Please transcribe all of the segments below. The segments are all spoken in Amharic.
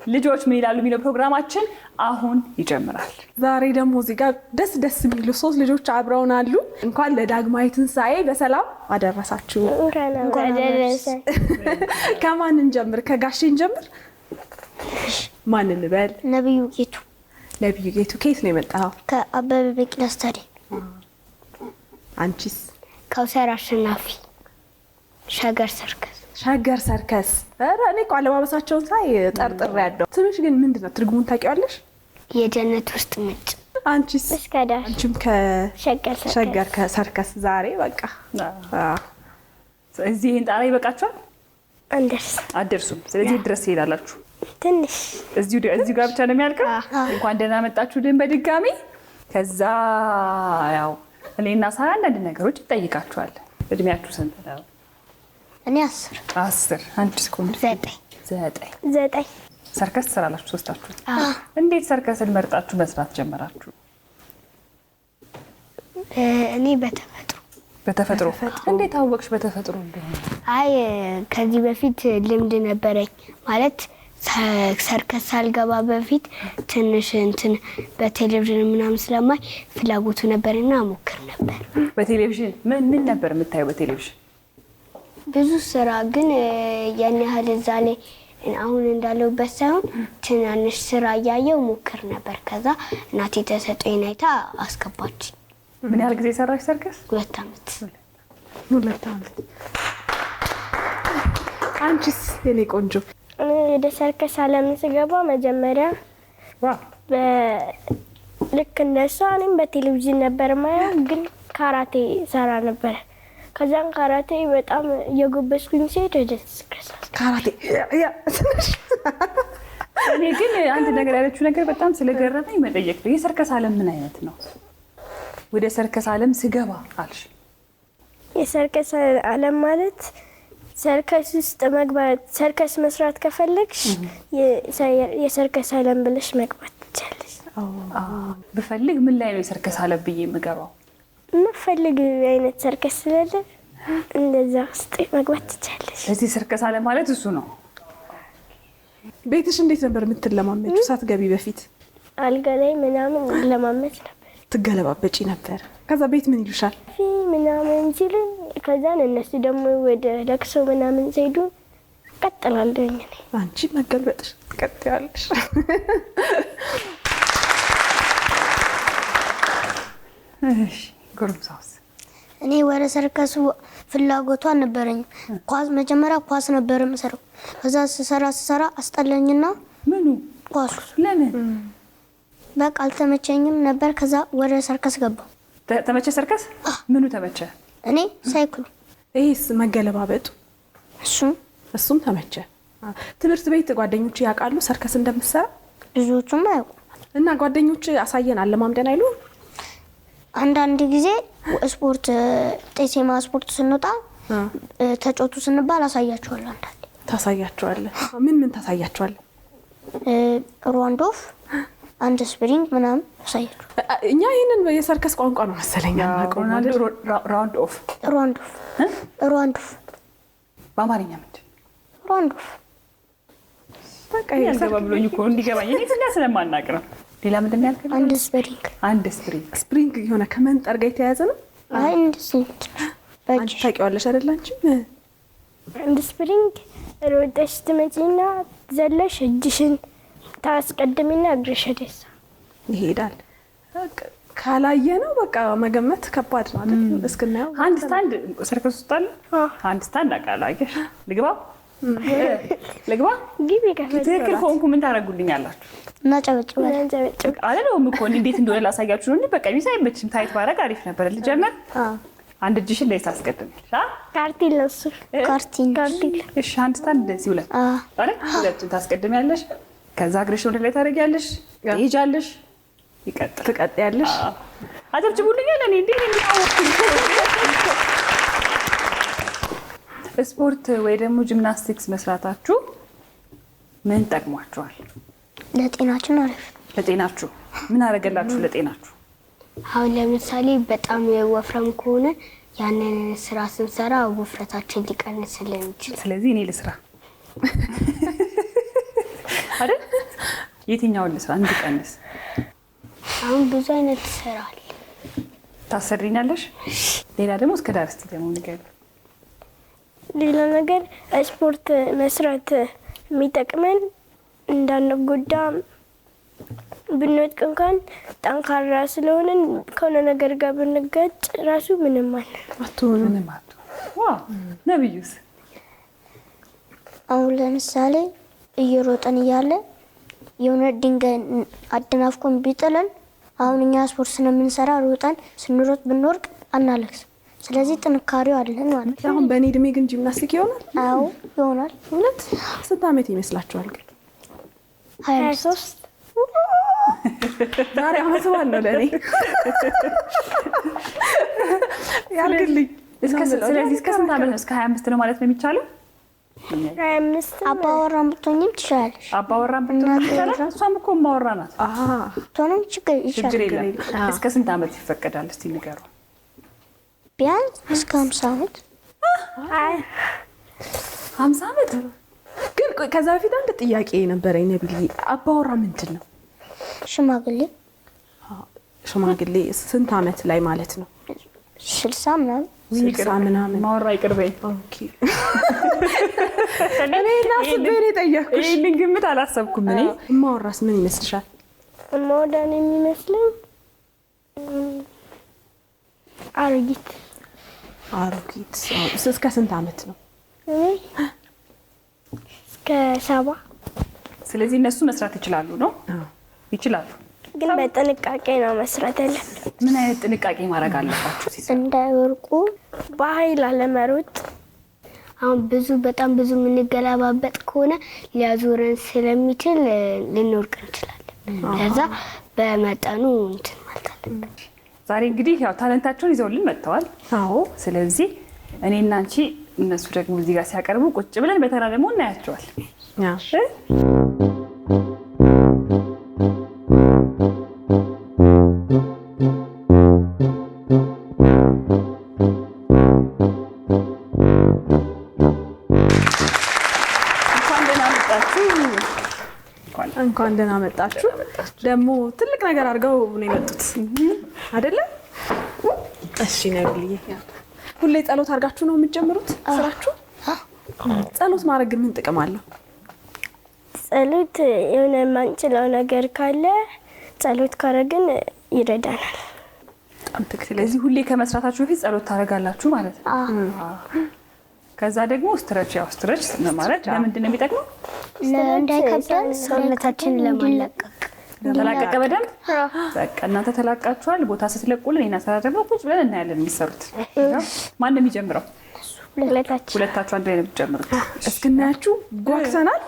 ልጆች ምን ይላሉ የሚለው ፕሮግራማችን አሁን ይጀምራል። ዛሬ ደግሞ እዚህ ጋር ደስ የሚሉ 3 ልጆች አብረውን አሉ። እንኳን ለዳግማዊ ትንሣኤ በሰላም አደረሳችሁ። ከማን እንጀምር? ከጋሼ እንጀምር። ማን እንበል? ነብዩ ጌቱ። ነብዩ ጌቱ ከየት ነው የመጣው? ከአበበ ቢቂላ ስታዲየም። አንቺስ? ከውሰር አሸናፊ ሸገር ሰርከስ። ሸገር ሰርከስ። ኧረ እኔ እኮ አለባበሳቸውን ሳይ ጠርጥሬ ያለው። ስምሽ ግን ምንድነው? ትርጉሙን ታውቂዋለሽ? የጀነት ውስጥ ምንጭ። አንቺስ? እስከዳር። አንቺም ከሸገር ሰርከስ። ዛሬ በቃ እዚህ ይሄን ጣራ ይበቃችኋል? አደርሱም። ስለዚህ ድረስ ይሄዳላችሁ። ትንሽ እዚሁ ጋር ብቻ ነው የሚያልቀው። እንኳን ደህና መጣችሁ ድን በድጋሚ። ከዛ ያው እኔና ሳራ አንዳንድ ነገሮች ይጠይቃችኋል። እድሜያችሁ ስንት ነው? እኔ 10። አንቺስ? 9። ሰርከስ ትሰራላችሁ ሶስታችሁ? እንዴት ሰርከስን መርጣችሁ መስራት ጀመራችሁ? እኔ በተፈጥሮ። እንዴት አወቅሽ በተፈጥሮ እንደሆነ? አይ ከዚህ በፊት ልምድ ነበረኝ ማለት ሰርከስ ሳልገባ በፊት ትንሽ በቴሌቪዥን ምናምን ስለማይ ፍላጎቱ ነበርና ሞክር ነበር። በቴሌቪዥን ምን ነበር የምታየው? በቴሌቪዥን ብዙ ስራ ግን ያን ያህል እዛ ላይ አሁን እንዳለውበት ሳይሆን ትናንሽ ስራ እያየው ሞክር ነበር። ከዛ እናቴ ተሰጠኝ አይታ አስገባች። ምን ያህል ጊዜ ሰራሽ ሰርከስ? 2 ዓመት። 2 ዓመት። አንቺስ የኔ ቆንጆ? ወደ ሰርከስ ዓለም ስገባ መጀመሪያ ልክ እንደሷ እኔም በቴሌቪዥን ነበር ማየው፣ ግን ካራቴ ሰራ ነበር። ከዛን ካራቴ በጣም እየጎበስኩኝ ሲሄድ ወደ ሰርከስ ካራቴ እኔ ግን አንድ ነገር ያለችው ነገር በጣም ስለገረመኝ መጠየቅ ነው። የሰርከስ ዓለም ምን አይነት ነው? ወደ ሰርከስ ዓለም ስገባ አልሽ። የሰርከስ ዓለም ማለት ሰርከስ ውስጥ መግባት፣ ሰርከስ መስራት ከፈለግሽ የሰርከስ ዓለም ብለሽ መግባት ትችላለሽ። ብፈልግ ምን ላይ ነው የሰርከስ ዓለም ብዬ የምገባው? የምፈልግ አይነት ሰርከስ ስላለ እንደዛ ውስጥ መግባት ትችላለሽ። እዚህ ሰርከስ ዓለም ማለት እሱ ነው። ቤትሽ እንዴት ነበር የምትለማመጪው? ሳትገቢ በፊት አልጋ ላይ ምናምን ለማመጥ ነበር። ትገለባበጪ ነበር? ከዛ ቤት ምን ይሉሻል? ምናምን ሲሉ ከዛን እነሱ ደግሞ ወደ ለቅሶ ምናምን ሲሄዱ ቀጥላለሁ። አንቺ መገልበጥሽ ትቀጥያለሽ። እሺ ጎርምሳውስ? እኔ ወደ ሰርከሱ ፍላጎቱ አልነበረኝም። መጀመሪያ ኳስ ነበር የምሰራው። ከዛ ስሰራ አስጠላኝና ምኑ? ኳሱ። ለምን? በቃ አልተመቸኝም ነበር። ከዛ ወደ ሰርከስ ገባሁ። ተመቸ ሰርከስ? ምኑ ተመቸ? እኔ ሳይክሉ። ይሄስ መገለባበጡ? እሱም ተመቸ። ትምህርት ቤት ጓደኞች ያውቃሉ ሰርከስ እንደምትሰራ? ብዙዎቹም አያውቁም። እና ጓደኞች አሳየን አለማምደን አይሉ? አንዳንድ ጊዜ ስፖርት ጤሴማ ስፖርት ስንወጣ ተጫወቱ ስንባል አሳያቸዋለሁ። አንዳንዴ ታሳያቸዋለህ? ምን ታሳያቸዋለህ? ሩዋንዶፍ፣ አንድ ስፕሪንግ ምናምን አሳያቸው። እኛ ይሄንን የሰርከስ ቋንቋ ነው መሰለኝ ሮናልዶ ራውንድ ኦፍ። ሩዋንዶፍ በአማርኛ ምንድን? ሩዋንዶፍ በቃ ያልገባ ብሎኝ እኮ እንዲገባኝ እኔ ስለማናቅ ነው። ሌላ ምንድን ነው ያልከኝ? አንድ ስፕሪንግ የሆነ ከመንጠር ጋር የተያያዘ ነው። አይ እንደዚህ አንቺ ታውቂዋለሽ አይደል? አንቺ አንድ ስፕሪንግ ሮጠሽ ትመጪና ዘለሽ እጅሽን ታስቀድሚና እግርሽ ደስ ይሄዳል። ካላየ ነው በቃ መገመት ከባድ ነው አይደል? እስክናየው አንድ ስታንድ ሰርከስ ውስጥ አለ። አንድ ስታንድ አቃላየሽ ልግባ ግቢ ከፈለ ትክክል ከሆንኩ ምን ታደርጉልኛላችሁ? እናጨበጭባለን። አይደለም እኮ እንዴት እንደሆነ ላሳያችሁ ነው። በቃ ቢሳ አይመችም። ታይት ባረግ አሪፍ ነበር። ልጀምር። አንድ እጅሽን ላይ ታስቀድሚልሽ። ካርቲል ነው እሱ። ካርቲል። እሺ አንድ ስታንድ እንደዚህ ሁለት አይደል? ሁለቱን ታስቀድሚያለሽ። ከዛ እግርሽን ወደ ላይ ታደርጊያለሽ፣ ትሄጃለሽ፣ ትቀጥያለሽ። አጨብጭቡልኛል። እኔ እንዴ ስፖርት ወይ ደግሞ ጂምናስቲክስ መስራታችሁ ምን ጠቅሟችኋል? ለጤናችን አሪፍ። ለጤናችሁ ምን አደረገላችሁ? ለጤናችሁ አሁን ለምሳሌ በጣም ወፍራም ከሆነ ያንን ስራ ስንሰራ ውፍረታችን ሊቀንስልን ይችላል። ስለዚህ እኔ ልስራ። አይደል? የትኛውን ልስራ? አንድ ቀንስ። አሁን ብዙ አይነት ስራ አለ። ታሰሪኛለሽ? ሌላ ደግሞ እስከ ዳር እስቲ ደግሞ ንገሪ። ሌላ ነገር ስፖርት መስራት የሚጠቅመን እንዳንጎዳ ብንወድቅ እንኳን ጠንካራ ስለሆንን ከሆነ ነገር ጋር ብንጋጭ ራሱ ምንም አትሆንም። ዋው! ነብዩስ? አሁን ለምሳሌ እየሮጠን እያለ የሆነ ድንጋይ አደናፍቆን ቢጥለን አሁን እኛ ስፖርት ስለምንሰራ ሮጠን ስንሮጥ ብንወርቅ አናለቅስም። ስለዚህ ጥንካሬው አለን ማለት ነው። አሁን በእኔ እድሜ ግን ጂምናስቲክ ይሆናል? አዎ ይሆናል። እውነት? ስንት ዓመት ይመስላችኋል ግን? 23 ዛሬ ዓመት በዓል ነው ለእኔ ያልግልኝ። ስለዚህ እስከ ስንት ዓመት ነው? እስከ 25 ነው ማለት ነው የሚቻለው? 25 አባወራን ብትሆኝም ትችላለሽ። አባወራን ብትሆን ይቻላል። እሷም እኮ ማወራ ናት። ብትሆንም ችግር ችግር ይቻላል። የለም። እስከ ስንት ዓመት ይፈቀዳል? እስቲ ንገሩ። ቢያንስ እስከ 50 ዓመት። 50 ዓመት ግን ቆይ ከዛ በፊት አንድ ጥያቄ ነበረኝ ነብዬ። አባወራ ምንድን ነው? ሽማግሌ ሽማግሌ ስንት ዓመት ላይ ማለት ነው? 60 ምናምን 60 ምናምን። ማወራ ይቅርበኝ። ኦኬ እኔ ናስቤ ነው የጠየኩሽ። ይሄንን ግምት አላሰብኩም እኔ። ማወራስ ምን ይመስልሻል? መውዳን የሚመስለኝ አሮጊት አሮጊት። እስከ ስንት ዓመት ነው? እስከ 70። ስለዚህ እነሱ መስራት ይችላሉ ነው? ይችላሉ። ግን በጥንቃቄ ነው መስራት ያለብን። ምን አይነት ጥንቃቄ ማድረግ አለባችሁ? እንዳይወርቁ በኃይል አለመሮጥ። አሁን በጣም ብዙ የምንገላባበጥ ከሆነ ሊያዞረን ስለሚችል ልንወርቅ እንችላለን። ከዛ በመጠኑ እንትን ማለት አለብን። ዛሬ እንግዲህ ያው ታለንታቸውን ይዘውልን መጥተዋል። አዎ። ስለዚህ እኔና አንቺ እነሱ ደግሞ እዚህ ጋር ሲያቀርቡ ቁጭ ብለን በተራ ደግሞ እናያቸዋል። እንኳን ደህና መጣችሁ። ደግሞ ትልቅ ነገር አድርገው ነው የመጡት አይደለ? እሺ ነብዬ፣ ሁሌ ጸሎት አድርጋችሁ ነው የምትጀምሩት ስራችሁ? ጸሎት ማድረግ ምን ጥቅም አለው? ጸሎት የሆነ የማንችለው ነገር ካለ ጸሎት ካረግን ይረዳናል። ስለዚህ ሁሌ ከመስራታችሁ በፊት ጸሎት ታደርጋላችሁ ማለት ነው። ከዛ ደግሞ ስትረች ማድረግ ለምንድን ነው የሚጠቅመው? እንዳይከብደን ሰውነታችንን ለማለቀቅ ተላቀቀ በደንብ። በቃ እናንተ ተላቃችኋል። ቦታ ስትለቁልን እኔና ሰራ ደግሞ ቁጭ ብለን እናያለን የሚሰሩት። ማን ነው የሚጀምረው? ሁለታችሁ አንድ ላይ ነው የምትጀምሩት። እስክናያችሁ ጓግሰናል።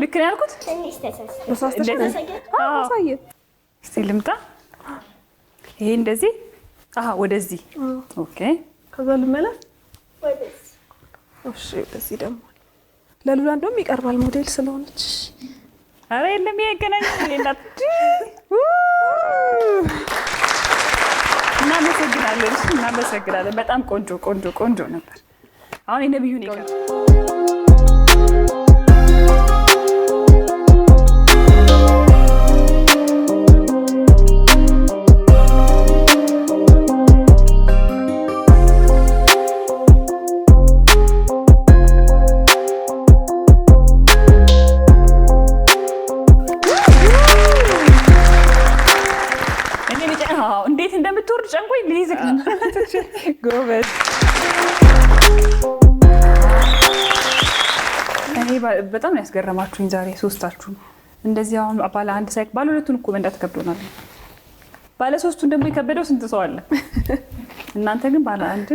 ልክ ነው ያልኩት? አሳየ። እስቲ ልምጣ። ይሄ እንደዚህ ወደዚህ። ኦኬ ከዛ ልመለስ። እሺ ወደዚህ ደግሞ ለሉላ እንደውም ይቀርባል ሞዴል ስለሆነች። አረ የለም ይሄ ገናኝ እናት። እናመሰግናለን። በጣም ቆንጆ ነበር። አሁን የነብዩን ይቀር እንዴት እንደምትወርድ ጨንቆኝ ልይዝቅ ነው። ጎበዝ። እኔ በጣም ነው ያስገረማችሁኝ ዛሬ ሶስታችሁ። እንደዚህ አሁን ባለ አንድ ሳይክ ባለ ሁለቱን እኮ መንዳት ከብዶናል። ባለ ሶስቱን ደግሞ የከበደው ስንት ሰው አለ? እናንተ ግን ባለ አንድ።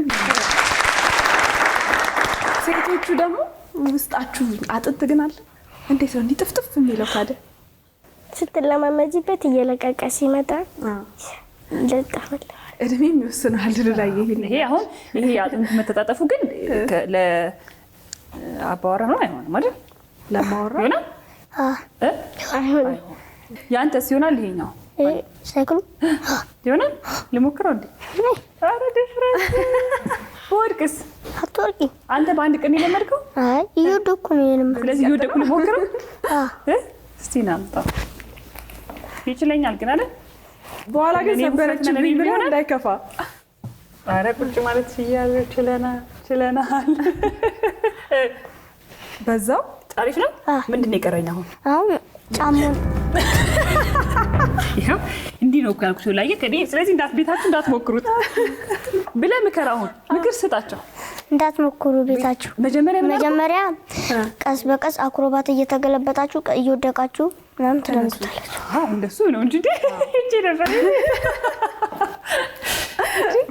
ሴቶቹ ደግሞ ውስጣችሁ አጥንት ግን አለ። እንዴት ነው እንዲጥፍጥፍ የሚለው ታዲያ? ስትለማመጂበት እየለቀቀ ሲመጣ ይለጠፋል። እድሜም ይወስናል። ላይ ይሄ አሁን ይሄ አጥንት መተጣጠፉ ግን ለአባወራ ነው አይሆንም አይደል? ለማወራ ይሆናል። አይሆንም። ያንተስ ይሆናል? ይሄኛው ሳይክሉ ይሆናል። ልሞክረው እንዴ? ኧረ ድፍረት። ወድቅስ? አትወርቂም። አንተ በአንድ ቀን የለመድከው? አይ እየወደኩ ነው የለመድኩት። ስለዚህ እየወደኩ ልሞክረው። እስቲ ናምጣ። ይችለኛል ግን አይደል? በኋላ ግን ሰበረችብኝ ብሎ እንዳይከፋ። ኧረ ቁጭ ማለት ሲያዝ ችለናል። በዛው አሪፍ ነው። ምንድን ነው የቀረኝ አሁን? አሁን ጫማውን ይኸው እንዲህ ነው እኮ ያልኩት ላይ ከዲ። ስለዚህ ቤታችሁ እንዳትሞክሩት ብለህ ምከር። አሁን ምክር ስጣቸው። እንዳትሞክሩ ቤታችሁ። መጀመሪያ ቀስ በቀስ አክሮባት እየተገለበጣችሁ እየወደቃችሁ ምናምን ትለምዱታላችሁ። እንደሱ ነው እንጂ እንጂ ነበር።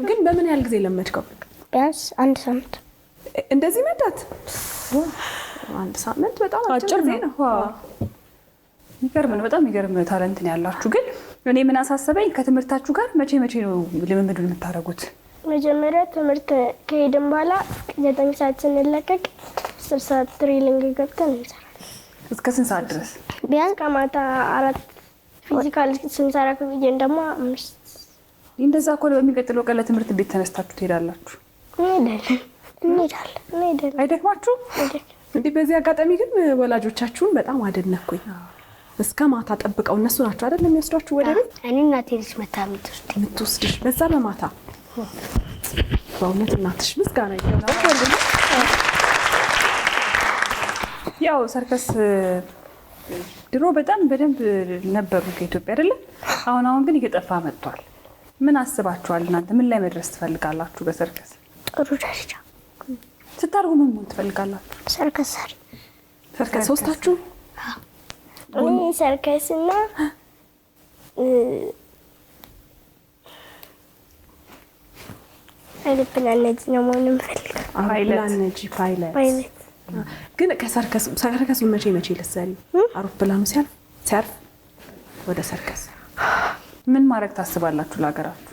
ግን በምን ያህል ጊዜ ለመድከው? ቢያንስ 1 ሳምንት። እንደዚህ መዳት 1 ሳምንት በጣም አጭር ጊዜ ነው። የሚገርም ነው። በጣም የሚገርም ታለንት ነው ያላችሁ። ግን እኔ ምን አሳሰበኝ፣ ከትምህርታችሁ ጋር መቼ ነው ልምምዱን የምታደርጉት? መጀመሪያ ትምህርት ከሄድን በኋላ 9 ሰዓት ስንለቀቅ 10 ሰዓት ትሬኒንግ ገብተን እንሰራለን። እስከ ስንት ሰዓት ድረስ? ቢያንስ ከማታ 4 ፊዚካል ስንሰራ ከብዬን ደግሞ 5። እንደዛ እኮ በሚቀጥለው ቀን ለትምህርት እንዴት ተነስታችሁ ትሄዳላችሁ? እንሄዳለን። አይደክማችሁ? እንዲህ በዚህ አጋጣሚ ግን ወላጆቻችሁን በጣም አደነኩኝ። እስከ ማታ ጠብቀው እነሱ ናቸው አይደል የሚወስዷችሁ ወደ ቤት? እኔ እናቴ ልጅ መታ የምትወስድሽ በዛ በማታ። በእውነት እናትሽ ምስጋና ይገባል። ያው ሰርከስ ድሮ በጣም በደንብ ነበሩ ከኢትዮጵያ አይደለም? አሁን ግን እየጠፋ መጥቷል። ምን አስባችኋል እናንተ? ምን ላይ መድረስ ትፈልጋላችሁ በሰርከስ? ጥሩ ደረጃ ስታርጉ ምን ትፈልጋላችሁ? ሰርከስ ሰሪ። ሰርከስ ሶስታችሁ? እኔ ሰርከስና አይሮፕላን ነጂ ነው መሆን የምፈልገው። አይሮፕላን ነጂ ፓይለት። ግን ከሰርከስ መቼ ልትሰሪ? አውሮፕላኑ ሲያርፍ ወደ ሰርከስ ምን ማድረግ ታስባላችሁ ለሀገራችሁ?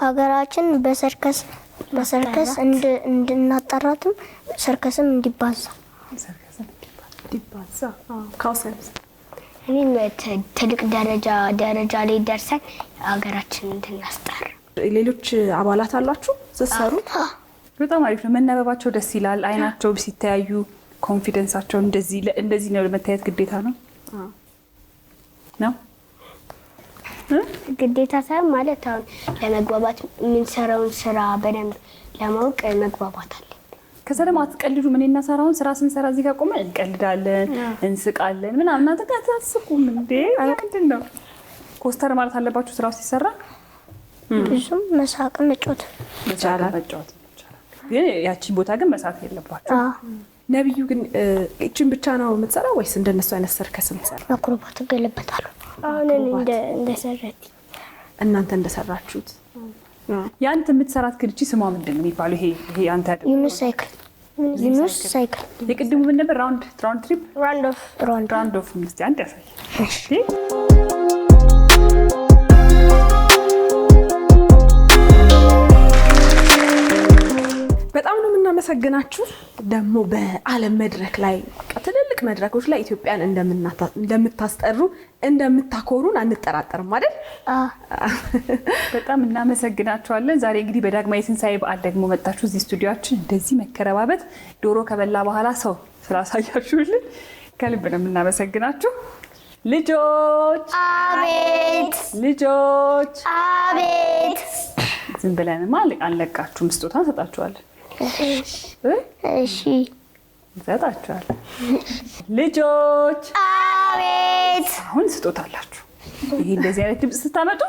ሀገራችን በሰርከስ እንድናጠራትም ሰርከስም እንዲባዛ ካውሰንስ እኔም ትልቅ ደረጃ ላይ ደርሰን ሀገራችንን እንድናስጠራ። ሌሎች አባላት አላችሁ ስትሰሩ? በጣም አሪፍ ነው። መነበባቸው ደስ ይላል። አይናቸው ሲተያዩ ኮንፊደንሳቸው እንደዚህ ነው መታየት ግዴታ ነው ነው ግዴታ ሳይሆን ማለት አሁን ለመግባባት የምንሰራውን ስራ በደንብ ለማወቅ መግባባት አለ። ከዛ ደግሞ አትቀልዱ። ምን እናሰራውን ስራ ስንሰራ እዚህ ጋር ቆመን እንቀልዳለን፣ እንስቃለን ምናምን። እናንተ ጋር ታስቁም እንዴ? ምንድን ነው ኮስተር ማለት አለባችሁ ስራው ሲሰራ። ብዙም መሳቅ መጫወት ይቻላል። ግን ያቺን ቦታ ግን መሳት የለባችሁ። ነብዩ ግን እቺን ብቻ ነው የምትሰራው ወይስ እንደነሱ አይነት ሰርከስ የምትሰራው? አክሮባት እገለበጣለሁ። አሁን እንደሰራች እናንተ እንደሰራችሁት ያንተ የምትሰራት ግድቺ ስሟ ምንድን ነው የሚባለው? ይሄ አንተ አይደል? ዩኒሳይክል ዩኒስ ሳይክል የቅድሙ ምን ነበር? ራውንድ ትሪፕ ራውንድ ኦፍ እስቲ አንድ ያሳይ። እሺ በጣም ነው የምናመሰግናችሁ። ደግሞ በዓለም መድረክ ላይ ትልልቅ መድረኮች ላይ ኢትዮጵያን እንደምታስጠሩ እንደምታኮሩን አንጠራጠርም አይደል? በጣም እናመሰግናችኋለን። ዛሬ እንግዲህ በዳግማዊ ትንሣኤ በዓል ደግሞ መጣችሁ እዚህ ስቱዲዮአችን እንደዚህ መከረባበት ዶሮ ከበላ በኋላ ሰው ስላሳያችሁልን ከልብ ነው የምናመሰግናችሁ። ልጆች አቤት ልጆች አቤት ዝም ብለንማ አልለቃችሁም። ስጦታ እንሰጣችኋለን። እሺ እንሰጣችኋለን። ልጆች አቤት አሁን ስጦታ አላችሁ። ይሄ እንደዚህ አይነት ድምጽ ስታመጡ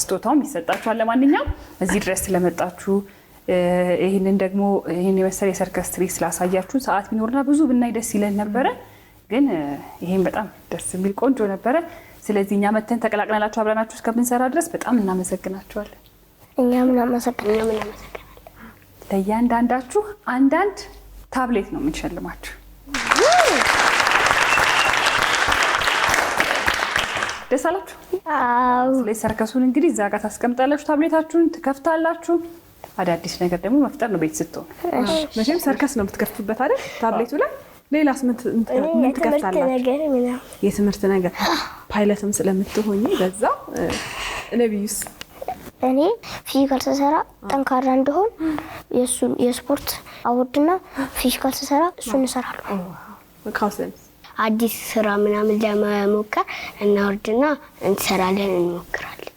ስጦታውም ይሰጣችኋል። ለማንኛውም እዚህ ድረስ ስለመጣችሁ ይሄንን ደግሞ ይሄን የመሰለ የሰርከስ ትርኢት ስላሳያችሁ ሰዓት ቢኖርና ብዙ ብናይ ደስ ይለን ነበረ፣ ግን ይሄን በጣም ደስ የሚል ቆንጆ ነበረ። ስለዚህ እኛ መተን ተቀላቅለናችሁ አብረናችሁ እስከምንሰራ ድረስ በጣም እናመሰግናችኋለን። እኛም እናመሰግናለን። ለእያንዳንዳችሁ አንዳንድ ታብሌት ነው የምንሸልማችሁ። ደስ አላችሁ? አዎ ስለዚህ ሰርከሱን እንግዲህ እዛ ጋር ታስቀምጣላችሁ፣ ታብሌታችሁን ትከፍታላችሁ። አዳዲስ ነገር ደግሞ መፍጠር ነው ቤት ስትሆን። መቼም ሰርከስ ነው የምትከፍቱበት አይደል? ታብሌቱ ላይ ሌላስ ምን የትምህርት ትከፍታላችሁ? ነገር ምናምን የትምህርት ነገር ፓይለትም ስለምትሆኚ በዛ። ነብዩስ? እኔ ፊዚካል ስሰራ ጠንካራ እንደሆን የሱን የስፖርት አወርድና ፊዚካል ስሰራ እሱን እሰራለሁ። ካውሰን አዲስ ስራ ምናምን ለመሞከር እናወርድና እንሰራለን፣ እንሞክራለን።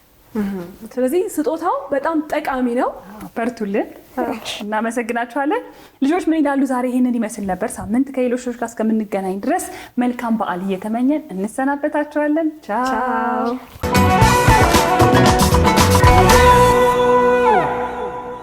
ስለዚህ ስጦታው በጣም ጠቃሚ ነው። በርቱልን። እናመሰግናችኋለን። ልጆች ምን ይላሉ? ዛሬ ይሄንን ይመስል ነበር። ሳምንት ከሌሎች ልጆች ጋር እስከምንገናኝ ድረስ መልካም በዓል እየተመኘን እንሰናበታችኋለን። ቻው።